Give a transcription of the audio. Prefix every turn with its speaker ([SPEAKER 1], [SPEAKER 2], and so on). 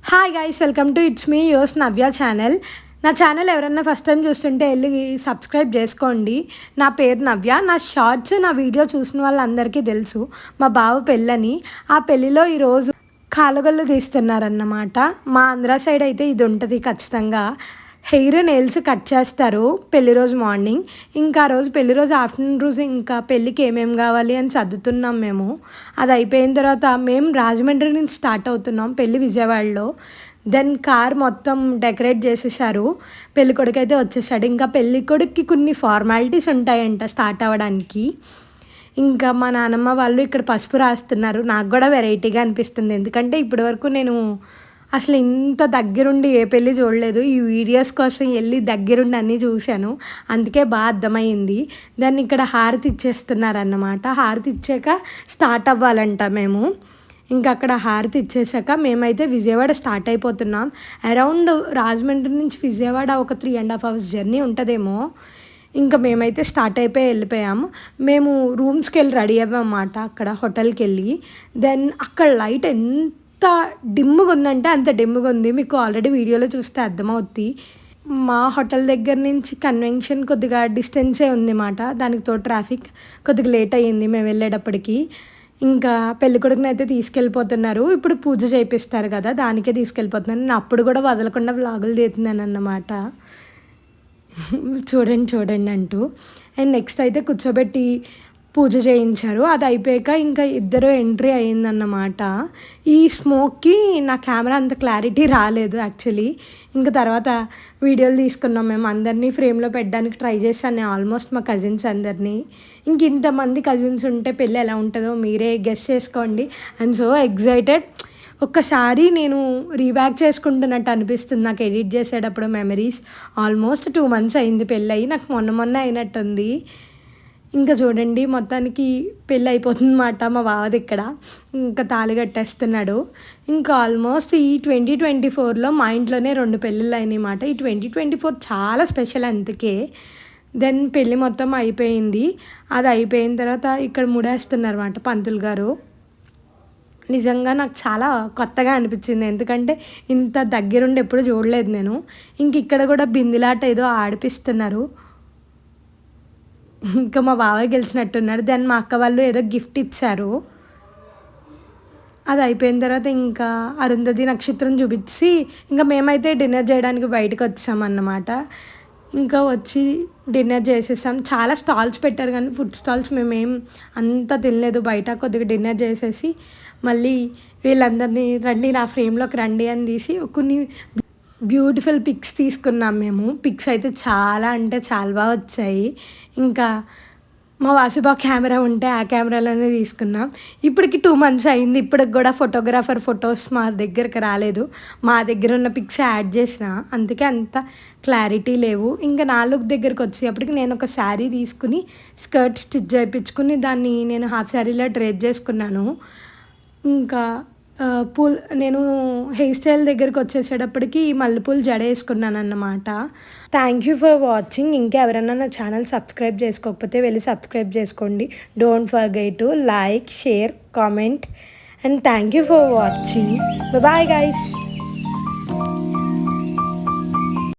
[SPEAKER 1] Hi guys, welcome to it's me యోస్ Navya channel. నా channel ఎవరన్నా ఫస్ట్ టైం చూస్తుంటే వెళ్ళి సబ్స్క్రైబ్ చేసుకోండి. నా పేరు నవ్య. నా షార్ట్స్, నా వీడియో చూసిన వాళ్ళందరికీ తెలుసు మా బావ పెళ్ళని. ఆ పెళ్ళిలో ఈరోజు కాలుగొల్లు తీస్తున్నారన్నమాట. మా ఆంధ్ర సైడ్ అయితే ఇది ఉంటుంది ఖచ్చితంగా. హెయిర్ నెయిల్స్ కట్ చేస్తారు పెళ్లి రోజు మార్నింగ్. ఇంకా ఆ రోజు పెళ్లి రోజు ఆఫ్టర్నూన్ రోజు ఇంకా పెళ్ళికి ఏమేమి కావాలి అని సర్దుతున్నాం మేము. అది అయిపోయిన తర్వాత మేము రాజమండ్రి నుంచి స్టార్ట్ అవుతున్నాం పెళ్ళి విజయవాడలో. దెన్ కార్ మొత్తం డెకరేట్ చేసేసారు. పెళ్ళికొడుకు అయితే వచ్చేసాడు. ఇంకా పెళ్ళికొడుక్కి కొన్ని ఫార్మాలిటీస్ ఉంటాయంట స్టార్ట్ అవ్వడానికి. ఇంకా మా నాన్నమ్మ వాళ్ళు ఇక్కడ పసుపు రాస్తున్నారు. నాకు కూడా వెరైటీగా అనిపిస్తుంది, ఎందుకంటే ఇప్పటివరకు నేను అసలు ఇంత దగ్గరుండి ఏ పెళ్ళి చూడలేదు. ఈ వీడియోస్ కోసం వెళ్ళి దగ్గరుండి అన్నీ చూశాను, అందుకే బాగా అర్థమైంది. దాన్ని ఇక్కడ హారతి ఇచ్చేస్తున్నారన్నమాట. హారతి ఇచ్చాక స్టార్ట్ అవ్వాలంట మేము. ఇంకా అక్కడ హారతి ఇచ్చేసాక మేమైతే విజయవాడ స్టార్ట్ అయిపోతున్నాం. అరౌండ్ రాజమండ్రి నుంచి విజయవాడ ఒక 3.5 hours జర్నీ ఉంటుందేమో. ఇంకా మేమైతే స్టార్ట్ అయిపోయి వెళ్ళిపోయాము. మేము రూమ్స్కి వెళ్ళి రెడీ అవ్వమాట అక్కడ హోటల్కి వెళ్ళి. దెన్ అక్కడ లైట్ ఎంత డిమ్గా ఉందంటే అంత డిమ్గా ఉంది. మీకు ఆల్రెడీ వీడియోలో చూస్తే అర్థమవుద్ది. మా హోటల్ దగ్గర నుంచి కన్వెన్షన్ కొద్దిగా డిస్టెన్సే ఉంది మాట. దానితో ట్రాఫిక్ కొద్దిగా లేట్ అయ్యింది మేము వెళ్ళేటప్పటికి. ఇంకా పెళ్ళికొడుకుని అయితే తీసుకెళ్ళిపోతున్నారు. ఇప్పుడు పూజ చేయిస్తారు కదా, దానికే తీసుకెళ్ళిపోతున్నాను. నేను అప్పుడు కూడా వదలకుండా వ్లాగులు తీస్తున్నాను అన్నమాట. చూడండి అంటూ. అండ్ నెక్స్ట్ అయితే కూర్చోబెట్టి పూజ చేయించారు. అది అయిపోయాక ఇంకా ఇద్దరు ఎంట్రీ అయ్యిందన్నమాట. ఈ స్మోక్కి నా కెమెరా అంత క్లారిటీ రాలేదు యాక్చువల్లీ. ఇంకా తర్వాత వీడియోలు తీసుకున్నాం మేము. అందరినీ ఫ్రేమ్లో పెట్టడానికి ట్రై చేశాను ఆల్మోస్ట్ మా కజిన్స్ అందరినీ. ఇంక ఇంతమంది కజిన్స్ ఉంటే పెళ్ళి ఎలా ఉంటుందో మీరే గెస్ చేసుకోండి. I'm so excited. ఒక్కసారి నేను రీబ్యాక్ చేసుకుంటున్నట్టు అనిపిస్తుంది నాకు ఎడిట్ చేసేటప్పుడు మెమరీస్. ఆల్మోస్ట్ 2 months అయింది పెళ్ళయి. నాకు మొన్న అయినట్టుంది. ఇంకా చూడండి మొత్తానికి పెళ్ళి అయిపోతుందన్నమాట మా బావది ఇక్కడ. ఇంకా తాళి కట్టేస్తున్నాడు. ఇంకా ఆల్మోస్ట్ ఈ 2024లో మా ఇంట్లోనే 2 పెళ్ళిళ్ళు అయినాయన్నమాట. ఈ 2024 చాలా స్పెషల్ అందుకే. దెన్ పెళ్ళి మొత్తం అయిపోయింది. అది అయిపోయిన తర్వాత ఇక్కడ ముడేస్తున్నారు అన్నమాట పంతులు గారు. నిజంగా నాకు చాలా కొత్తగా అనిపించింది, ఎందుకంటే ఇంత దగ్గరుండి ఎప్పుడు చూడలేదు నేను. ఇంక ఇక్కడ కూడా బిందిలాట ఏదో ఆడిపిస్తున్నారు. ఇంకా మా బాబాయ్ గెలిచినట్టున్నాడు. దెన్ మా అక్క వాళ్ళు ఏదో గిఫ్ట్ ఇచ్చారు. అది అయిపోయిన తర్వాత ఇంకా అరుంధతి నక్షత్రం చూపించి ఇంకా మేమైతే డిన్నర్ చేయడానికి బయటకు వచ్చామన్నమాట. ఇంకా వచ్చి డిన్నర్ చేసేసాం. చాలా స్టాల్స్ పెట్టారు కానీ ఫుడ్ స్టాల్స్ మేమేం అంత తినలేదు. బయట కొద్దిగా డిన్నర్ చేసేసి మళ్ళీ వీళ్ళందరినీ రండి నా ఫ్రేమ్లోకి రండి అని తీసి కొన్ని బ్యూటిఫుల్ పిక్స్ తీసుకున్నాం మేము. పిక్స్ అయితే చాలా అంటే చాలా బాగా వచ్చాయి. ఇంకా మా వాసుబాబు కెమెరా ఉంటే ఆ కెమెరాలోనే తీసుకున్నాం. ఇప్పటికి 2 months అయింది. ఇప్పటికి కూడా ఫోటోగ్రాఫర్ ఫొటోస్ మా దగ్గరకు రాలేదు. మా దగ్గర ఉన్న పిక్స్ యాడ్ చేసిన, అందుకే అంత క్లారిటీ లేవు. ఇంకా నా లుక్ దగ్గరికి వచ్చేప్పటికి నేను ఒక శారీ తీసుకుని స్కర్ట్ స్టిచ్ చేయించుకుని దాన్ని నేను హాఫ్ శారీలో డ్రేప్ చేసుకున్నాను. ఇంకా నేను హెయిర్ స్టైల్ దగ్గరికి వచ్చేసేటప్పటికి మల్లెపూలు జడ వేసుకున్నాను అన్నమాట. Thank you for watching. ఇంకా ఎవరైనా నా ఛానల్ సబ్స్క్రైబ్ చేసుకోకపోతే వెళ్ళి సబ్స్క్రైబ్ చేసుకోండి. Don't forget to like, share, comment and thank you for watching. Bye guys.